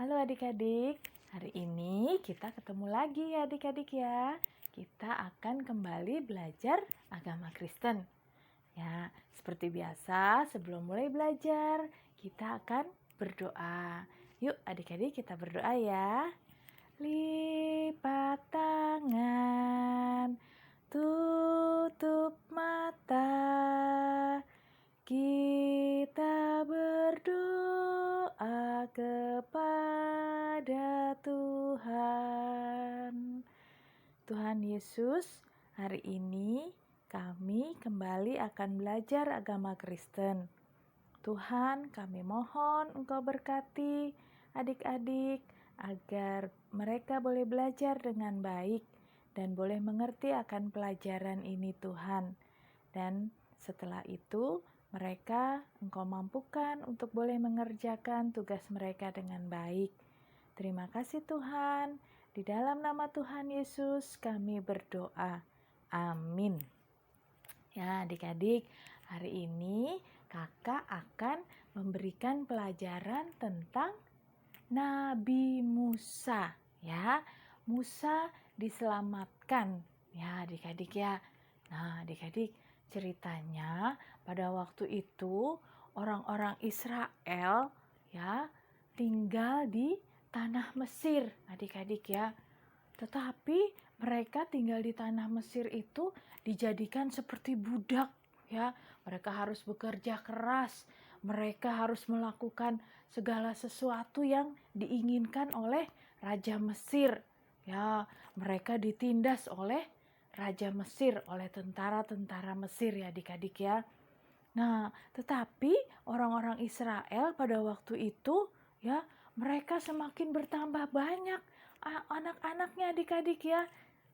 Halo adik-adik, hari ini kita ketemu lagi ya adik-adik ya. Kita akan kembali belajar agama Kristen. Ya, seperti biasa sebelum mulai belajar, kita akan berdoa. Yuk adik-adik kita berdoa ya. Lipat tangan, tutup mata, kita berdoa kepada Tuhan. Tuhan Yesus, hari ini kami kembali akan belajar agama Kristen. Tuhan, kami mohon Engkau berkati adik-adik agar mereka boleh belajar dengan baik dan boleh mengerti akan pelajaran ini Tuhan. Dan setelah itu mereka Engkau mampukan untuk boleh mengerjakan tugas mereka dengan baik. Terima kasih Tuhan. Di dalam nama Tuhan Yesus kami berdoa. Amin. Ya adik-adik, hari ini kakak akan memberikan pelajaran tentang Nabi Musa. Ya, Musa diselamatkan. Ya adik-adik ya. Nah adik-adik, ceritanya pada waktu itu orang-orang Israel ya tinggal di tanah Mesir adik-adik ya. Tetapi mereka tinggal di tanah Mesir itu dijadikan seperti budak ya. Mereka harus bekerja keras, mereka harus melakukan segala sesuatu yang diinginkan oleh Raja Mesir. Ya, mereka ditindas oleh Raja Mesir, oleh tentara-tentara Mesir ya adik-adik ya. Nah, tetapi orang-orang Israel pada waktu itu ya, mereka semakin bertambah banyak anak-anaknya adik-adik ya.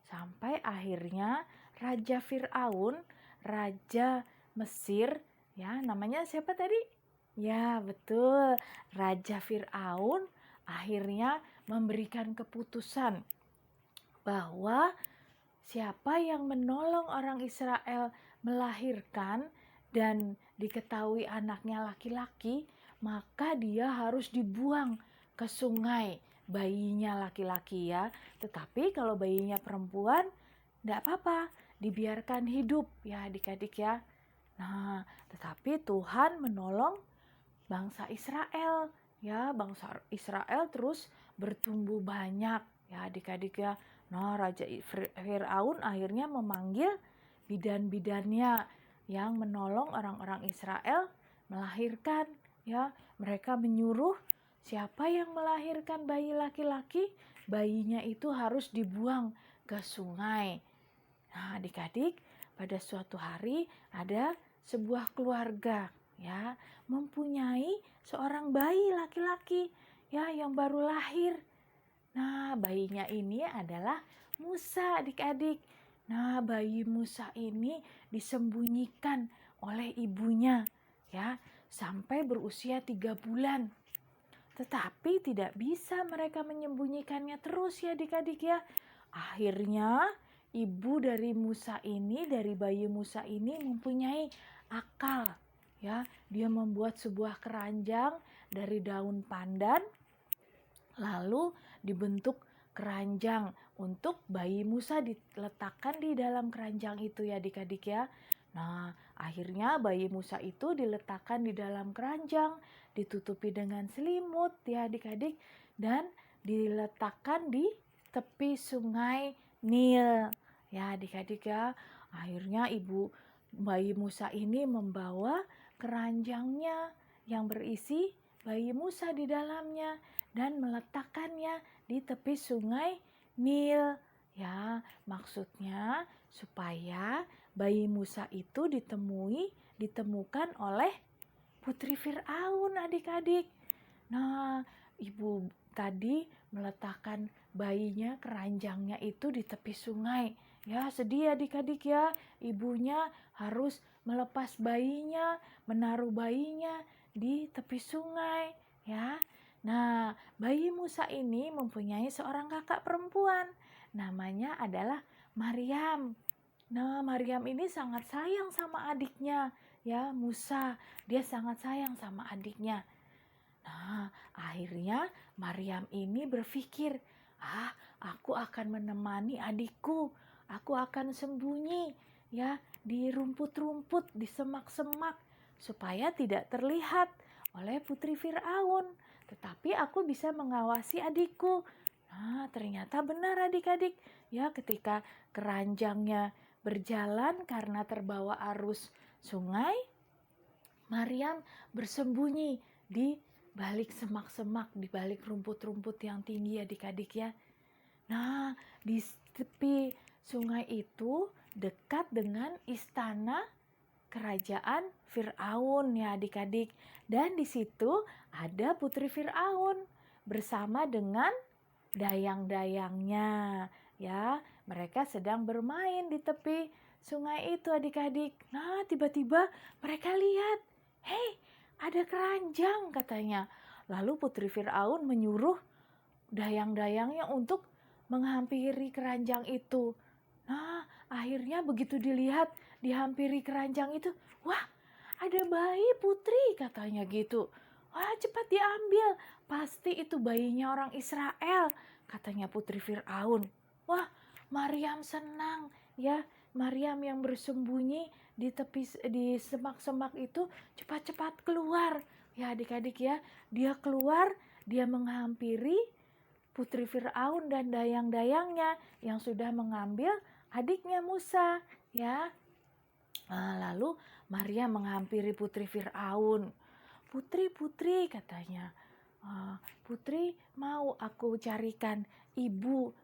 Sampai akhirnya Raja Fir'aun, Raja Mesir ya, namanya siapa tadi? Ya, betul. Raja Fir'aun akhirnya memberikan keputusan bahwa siapa yang menolong orang Israel melahirkan dan diketahui anaknya laki-laki, maka dia harus dibuang ke sungai. Bayinya laki-laki ya, tetapi kalau bayinya perempuan, tidak apa-apa, dibiarkan hidup ya adik-adik ya. Nah, tetapi Tuhan menolong bangsa Israel ya, bangsa Israel terus bertumbuh banyak ya adik-adik ya. Nah, Raja Fir'aun akhirnya memanggil bidan-bidannya yang menolong orang-orang Israel melahirkan ya. Mereka menyuruh siapa yang melahirkan bayi laki-laki, bayinya itu harus dibuang ke sungai. Nah, adik-adik, pada suatu hari ada sebuah keluarga ya mempunyai seorang bayi laki-laki ya yang baru lahir. Nah, bayinya ini adalah Musa adik-adik. Nah, bayi Musa ini disembunyikan oleh ibunya ya sampai berusia 3 bulan. Tetapi tidak bisa mereka menyembunyikannya terus ya adik-adik ya. Akhirnya ibu dari Musa ini, dari bayi Musa ini mempunyai akal ya. Dia membuat sebuah keranjang dari daun pandan, lalu dibentuk keranjang untuk bayi Musa diletakkan di dalam keranjang itu ya adik-adik ya. Nah, akhirnya bayi Musa itu diletakkan di dalam keranjang, ditutupi dengan selimut ya adik-adik, dan diletakkan di tepi sungai Nil ya adik-adik ya. Akhirnya ibu bayi Musa ini membawa keranjangnya yang berisi bayi Musa di dalamnya dan meletakkannya di tepi sungai Nil. Ya, maksudnya supaya bayi Musa itu ditemukan oleh putri Fir'aun adik-adik. Nah, ibu tadi meletakkan bayinya, keranjangnya itu di tepi sungai. Ya, sedih adik-adik ya. Ibunya harus melepas bayinya, menaruh bayinya di tepi sungai. Ya, nah bayi Musa ini mempunyai seorang kakak perempuan. Namanya adalah Maryam. Nah, Maryam ini sangat sayang sama adiknya. Ya, Musa, dia sangat sayang sama adiknya. Nah, akhirnya Maryam ini berpikir, aku akan menemani adikku, aku akan sembunyi ya di rumput-rumput, di semak-semak supaya tidak terlihat oleh putri Firaun, tetapi aku bisa mengawasi adikku. Nah, ternyata benar adik-adik, ya ketika keranjangnya berjalan karena terbawa arus sungai, Maryam bersembunyi di balik semak-semak, di balik rumput-rumput yang tinggi adik-adik ya. Nah, di tepi sungai itu dekat dengan istana kerajaan Firaun ya adik-adik. Dan di situ ada putri Firaun bersama dengan dayang-dayangnya ya. Mereka sedang bermain di tepi sungai itu adik-adik. Nah, tiba-tiba mereka lihat, "Hei, ada keranjang," katanya. Lalu putri Firaun menyuruh dayang-dayangnya untuk menghampiri keranjang itu. Nah, akhirnya begitu dilihat, dihampiri keranjang itu, wah, ada bayi putri katanya gitu. Wah, cepat diambil, pasti itu bayinya orang Israel, katanya putri Firaun. Wah, Maryam senang ya. Maryam yang bersembunyi di semak-semak itu cepat-cepat keluar. Ya adik-adik ya, dia keluar, dia menghampiri putri Firaun dan dayang-dayangnya yang sudah mengambil adiknya Musa ya. Nah, lalu Maryam menghampiri putri Firaun. "Putri, katanya, "Putri mau aku carikan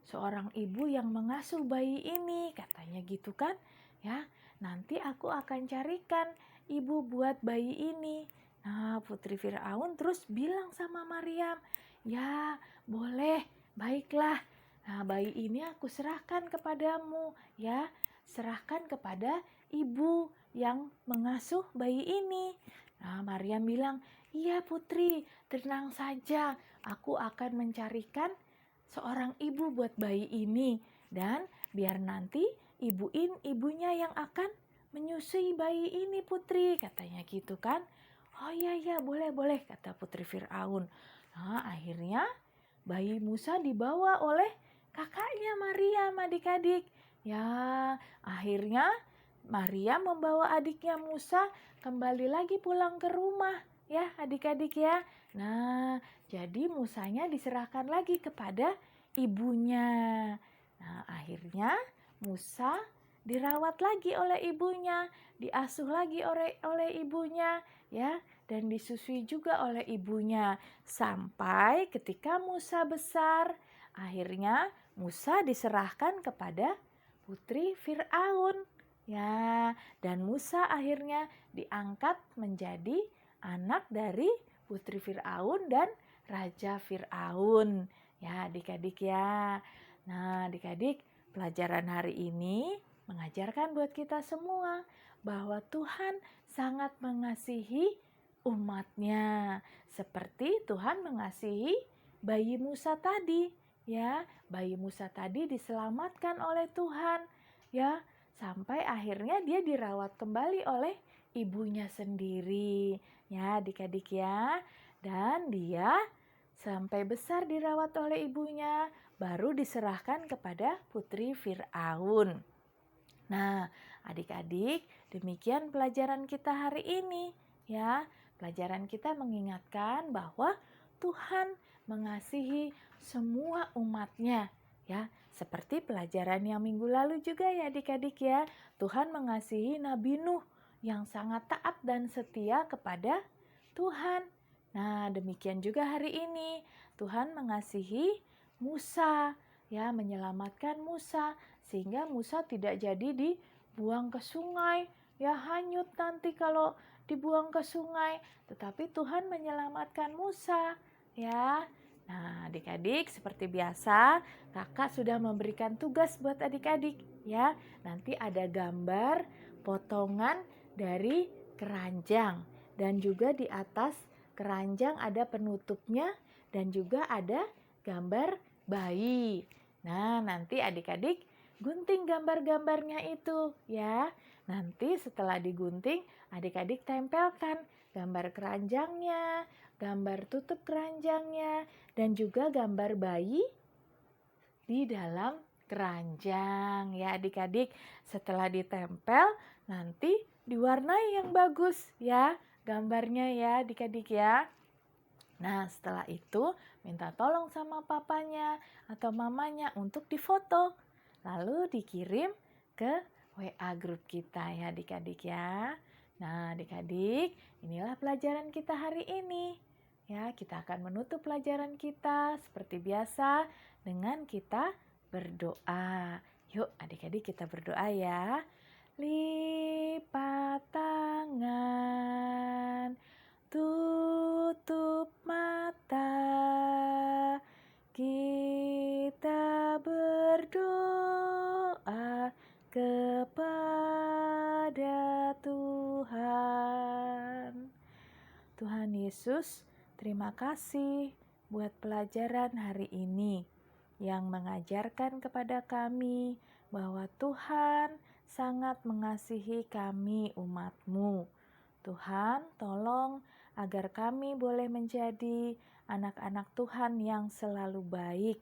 seorang ibu yang mengasuh bayi ini," katanya gitu kan ya. "Nanti aku akan carikan ibu buat bayi ini." Nah, putri Firaun terus bilang sama Maryam, "Ya, boleh, baiklah. Nah, bayi ini aku serahkan kepadamu ya. Serahkan kepada ibu yang mengasuh bayi ini." Nah, Maryam bilang, "Iya putri, tenang saja. Aku akan mencarikan seorang ibu buat bayi ini. Dan biar nanti ibunya yang akan menyusui bayi ini putri," katanya gitu kan. "Oh iya, boleh, kata putri Firaun. Nah, akhirnya bayi Musa dibawa oleh kakaknya Maryam adik-adik. Ya, akhirnya Maryam membawa adiknya Musa kembali lagi pulang ke rumah ya adik-adik ya. Nah, jadi Musanya diserahkan lagi kepada ibunya. Nah, akhirnya Musa dirawat lagi oleh ibunya, diasuh lagi oleh ibunya ya, dan disusui juga oleh ibunya. Sampai ketika Musa besar, akhirnya Musa diserahkan kepada putri Firaun. Ya, dan Musa akhirnya diangkat menjadi anak dari putri Firaun dan raja Firaun. Ya, adik-adik ya. Nah, adik-adik, pelajaran hari ini mengajarkan buat kita semua bahwa Tuhan sangat mengasihi umatnya. Seperti Tuhan mengasihi bayi Musa tadi. Ya, bayi Musa tadi diselamatkan oleh Tuhan. Ya, sampai akhirnya dia dirawat kembali oleh ibunya sendiri. Ya, adik-adik ya. Dan dia sampai besar dirawat oleh ibunya, baru diserahkan kepada putri Firaun. Nah, adik-adik, demikian pelajaran kita hari ini. Ya, pelajaran kita mengingatkan bahwa Tuhan mengasihi semua umatnya. Ya, seperti pelajaran yang minggu lalu juga ya adik-adik ya. Tuhan mengasihi Nabi Nuh yang sangat taat dan setia kepada Tuhan. Nah, demikian juga hari ini. Tuhan mengasihi Musa, ya, menyelamatkan Musa sehingga Musa tidak jadi dibuang ke sungai, ya hanyut nanti kalau dibuang ke sungai, tetapi Tuhan menyelamatkan Musa, ya. Nah, adik-adik seperti biasa, kakak sudah memberikan tugas buat adik-adik, ya. Nanti ada gambar potongan dari keranjang dan juga di atas keranjang ada penutupnya dan juga ada gambar bayi. Nah, nanti adik-adik gunting gambar-gambarnya itu ya. Nanti setelah digunting, adik-adik tempelkan gambar keranjangnya, gambar tutup keranjangnya, dan juga gambar bayi di dalam keranjang ya adik-adik. Setelah ditempel nanti diwarnai yang bagus ya gambarnya ya adik-adik ya. Nah setelah itu minta tolong sama papanya atau mamanya untuk difoto. Lalu dikirim ke WA grup kita ya adik-adik ya. Nah adik-adik inilah pelajaran kita hari ini. Ya kita akan menutup pelajaran kita seperti biasa dengan kita berdoa. Yuk adik-adik kita berdoa ya. Lipat tangan, tutup mata, kita berdoa kepada Tuhan. Tuhan Yesus, terima kasih buat pelajaran hari ini yang mengajarkan kepada kami bahwa Tuhan sangat mengasihi kami umat-Mu. Tuhan, tolong agar kami boleh menjadi anak-anak Tuhan yang selalu baik.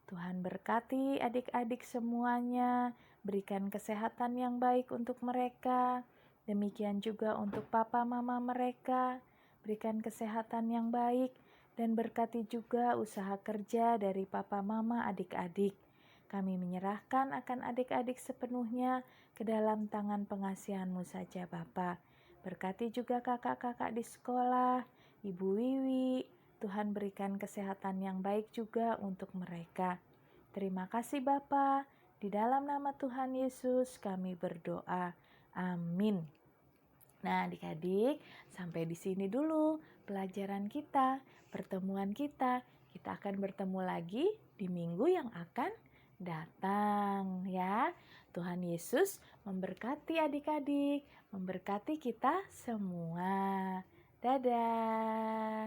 Tuhan berkati adik-adik semuanya, berikan kesehatan yang baik untuk mereka. Demikian juga untuk papa mama mereka, berikan kesehatan yang baik dan berkati juga usaha kerja dari papa mama adik-adik. Kami menyerahkan akan adik-adik sepenuhnya ke dalam tangan pengasihan-Mu saja Bapa. Berkati juga kakak-kakak di sekolah, Ibu Wiwi. Tuhan berikan kesehatan yang baik juga untuk mereka. Terima kasih Bapa. Di dalam nama Tuhan Yesus kami berdoa. Amin. Nah adik-adik, sampai di sini dulu pelajaran kita, pertemuan kita. Kita akan bertemu lagi di minggu yang akan datang ya. Tuhan Yesus memberkati adik-adik, memberkati kita semua. Dadah.